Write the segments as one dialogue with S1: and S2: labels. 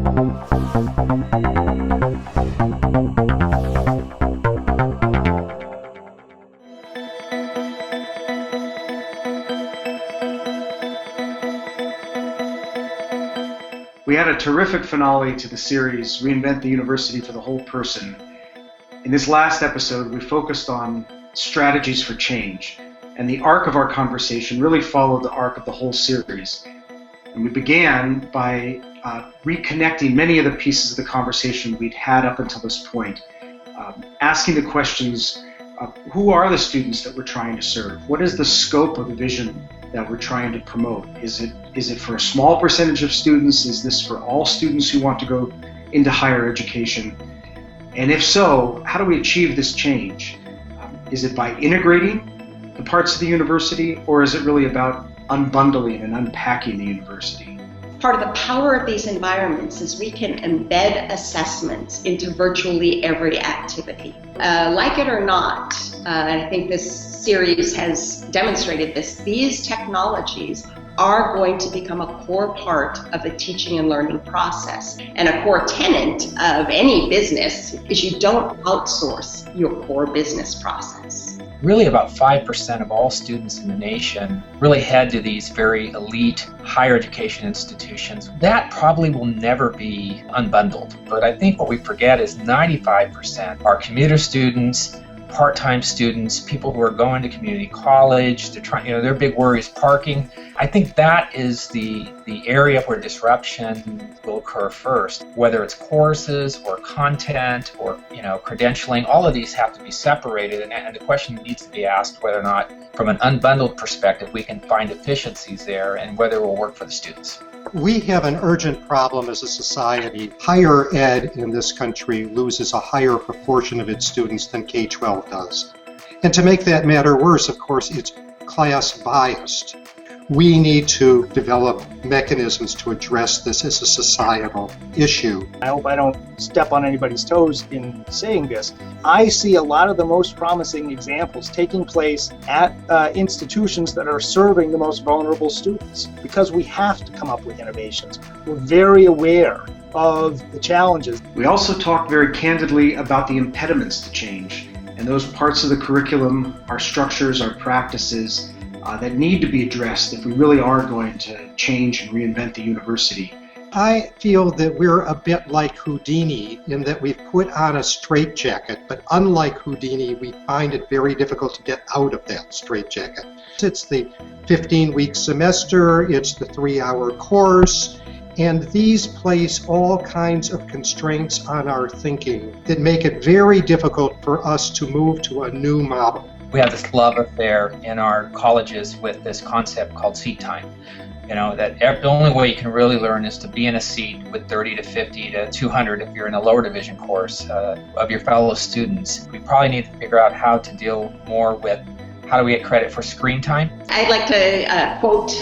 S1: We had a terrific finale to the series, Reinvent the University for the Whole Person. In this last episode, we focused on strategies for change, and the arc of our conversation really followed the arc of the whole series. And we began by reconnecting many of the pieces of the conversation we'd had up until this point, asking the questions, who are the students that we're trying to serve? What is the scope of the vision that we're trying to promote? Is it for a small percentage of students? Is this for all students who want to go into higher education? And if so, how do we achieve this change? Is it by integrating the parts of the university, or is it really about unbundling and unpacking the university?
S2: Part of the power of these environments is we can embed assessments into virtually every activity. Like it or not, I think this series has demonstrated this, these technologies are going to become a core part of the teaching and learning process. And a core tenet of any business is you don't outsource your core business process.
S3: Really about 5% of all students in the nation really head to these very elite higher education institutions. That probably will never be unbundled. But I think what we forget is 95% are commuter students, part-time students, people who are going to community college. They're trying, their big worry is parking. I think that is the area where disruption will occur first. Whether it's courses or content or credentialing, all of these have to be separated, and the question needs to be asked whether or not, from an unbundled perspective, we can find efficiencies there and whether it will work for the students.
S4: We have an urgent problem as a society. Higher ed in this country loses a higher proportion of its students than K-12 does. And to make that matter worse, of course, it's class biased. We need to develop mechanisms to address this as a societal issue.
S5: I hope I don't step on anybody's toes in saying this. I see a lot of the most promising examples taking place at institutions that are serving the most vulnerable students, because we have to come up with innovations. We're very aware of the challenges.
S1: We also talked very candidly about the impediments to change, and those parts of the curriculum, our structures, our practices, that need to be addressed if we really are going to change and reinvent the university.
S4: I feel that we're a bit like Houdini in that we've put on a straitjacket, but unlike Houdini, we find it very difficult to get out of that straitjacket. It's the 15-week semester, it's the 3-hour course, and these place all kinds of constraints on our thinking that make it very difficult for us to move to a new model.
S3: We have this love affair in our colleges with this concept called seat time. That the only way you can really learn is to be in a seat with 30 to 50 to 200 if you're in a lower division course of your fellow students. We probably need to figure out how to deal more with how do we get credit for screen time.
S2: I'd like to quote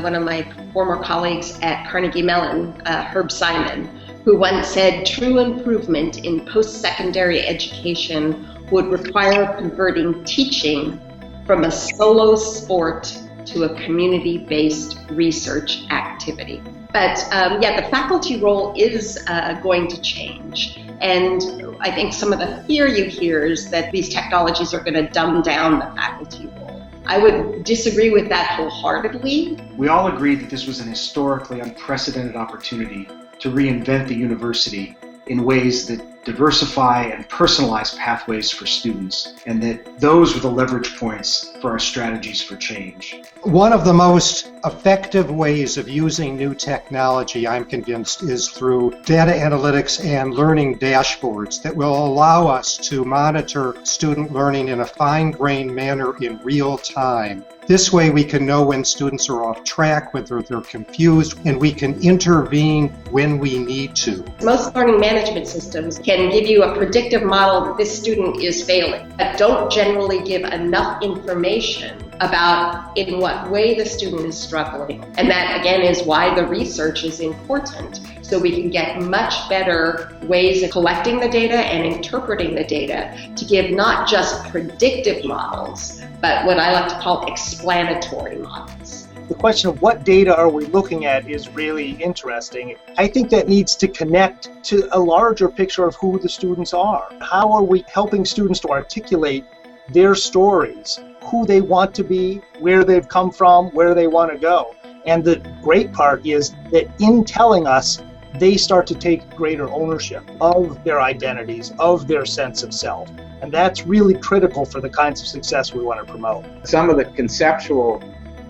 S2: one of my former colleagues at Carnegie Mellon, Herb Simon, who once said, "True improvement in post-secondary education would require converting teaching from a solo sport to a community-based research activity." But the faculty role is going to change. And I think some of the fear you hear is that these technologies are going to dumb down the faculty role. I would disagree with that wholeheartedly.
S1: We all agreed that this was an historically unprecedented opportunity to reinvent the university in ways that diversify and personalize pathways for students, and that those were the leverage points for our strategies for change.
S4: One of the most effective ways of using new technology, I'm convinced, is through data analytics and learning dashboards that will allow us to monitor student learning in a fine-grained manner in real time. This way we can know when students are off track, whether they're confused, and we can intervene when we need to.
S2: Most learning management systems can give you a predictive model that this student is failing, but don't generally give enough information about in what way the student is struggling. And that, again, is why the research is important, so we can get much better ways of collecting the data and interpreting the data to give not just predictive models, but what I like to call explanatory models.
S5: The question of what data are we looking at is really interesting. I think that needs to connect to a larger picture of who the students are. How are we helping students to articulate their stories, who they want to be, where they've come from, where they want to go? And the great part is that in telling us, they start to take greater ownership of their identities, of their sense of self. And that's really critical for the kinds of success we want to promote.
S6: Some of the conceptual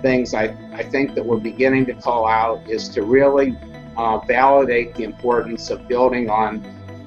S6: things I think that we're beginning to call out is to really validate the importance of building on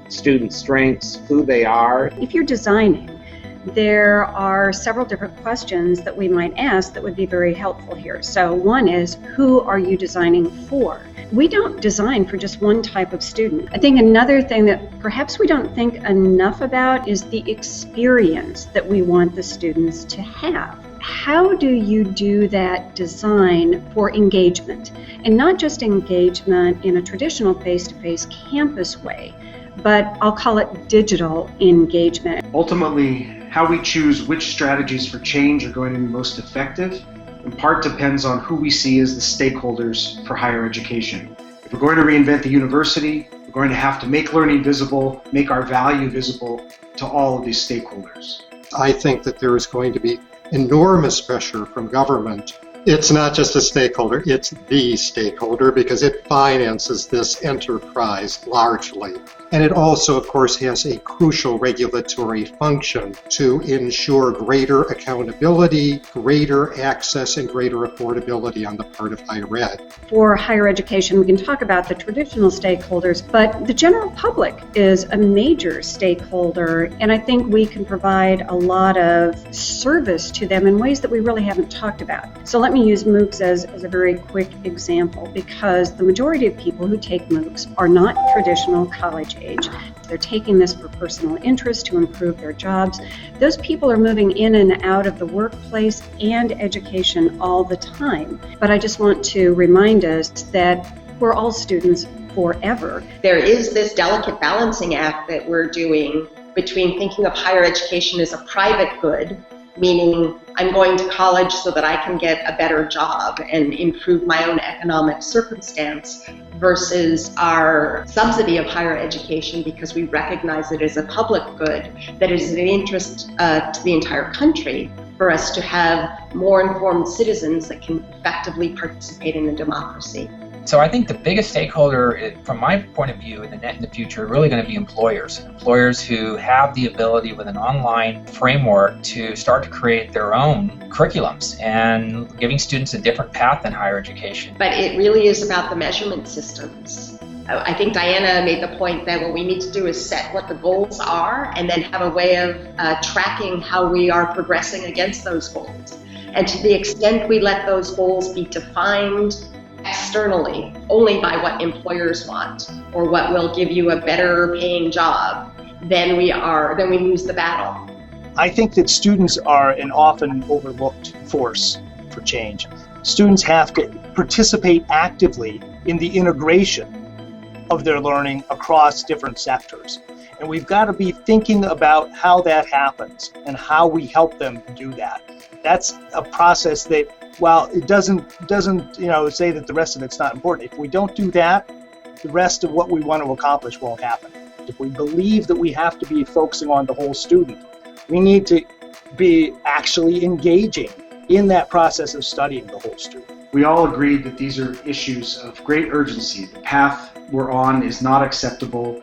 S6: student strengths, who they are.
S7: If you're designing, there are several different questions that we might ask that would be very helpful here. So one is, who are you designing for? We don't design for just one type of student. I think another thing that perhaps we don't think enough about is the experience that we want the students to have. How do you do that design for engagement? And not just engagement in a traditional face-to-face campus way, but I'll call it digital engagement.
S1: Ultimately, how we choose which strategies for change are going to be most effective in part depends on who we see as the stakeholders for higher education. If we're going to reinvent the university, we're going to have to make learning visible, make our value visible to all of these stakeholders.
S4: I think that there is going to be enormous pressure from government. It's not just a stakeholder, it's the stakeholder because it finances this enterprise largely. And it also, of course, has a crucial regulatory function to ensure greater accountability, greater access, and greater affordability on the part of higher ed.
S7: For higher education, we can talk about the traditional stakeholders, but the general public is a major stakeholder, and I think we can provide a lot of service to them in ways that we really haven't talked about. So let me use MOOCs as a very quick example, because the majority of people who take MOOCs are not traditional college age. They're taking this for personal interest to improve their jobs. Those people are moving in and out of the workplace and education all the time. But I just want to remind us that we're all students forever.
S2: There is this delicate balancing act that we're doing between thinking of higher education as a private good, meaning I'm going to college so that I can get a better job and improve my own economic circumstance, versus our subsidy of higher education because we recognize it as a public good that is of interest to the entire country for us to have more informed citizens that can effectively participate in a democracy.
S3: So I think the biggest stakeholder, from my point of view, in the future, are really going to be employers. Employers who have the ability with an online framework to start to create their own curriculums and giving students a different path than higher education.
S2: But it really is about the measurement systems. I think Diana made the point that what we need to do is set what the goals are and then have a way of tracking how we are progressing against those goals. And to the extent we let those goals be defined externally only by what employers want or what will give you a better paying job, then we lose the battle.
S5: I think that students are an often overlooked force for change. Students have to participate actively in the integration of their learning across different sectors. And we've got to be thinking about how that happens and how we help them do that. That's a process that, while it doesn't say that the rest of it's not important, if we don't do that, the rest of what we want to accomplish won't happen. If we believe that we have to be focusing on the whole student, we need to be actually engaging in that process of studying the whole student.
S1: We all agreed that these are issues of great urgency. The path we're on is not acceptable.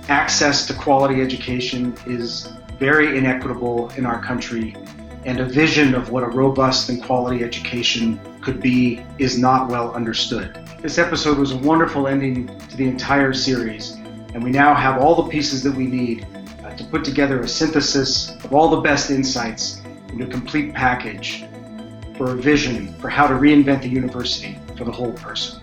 S1: Access to quality education is very inequitable in our country, and a vision of what a robust and quality education could be is not well understood. This episode was a wonderful ending to the entire series, and we now have all the pieces that we need to put together a synthesis of all the best insights into a complete package for a vision for how to reinvent the university for the whole person.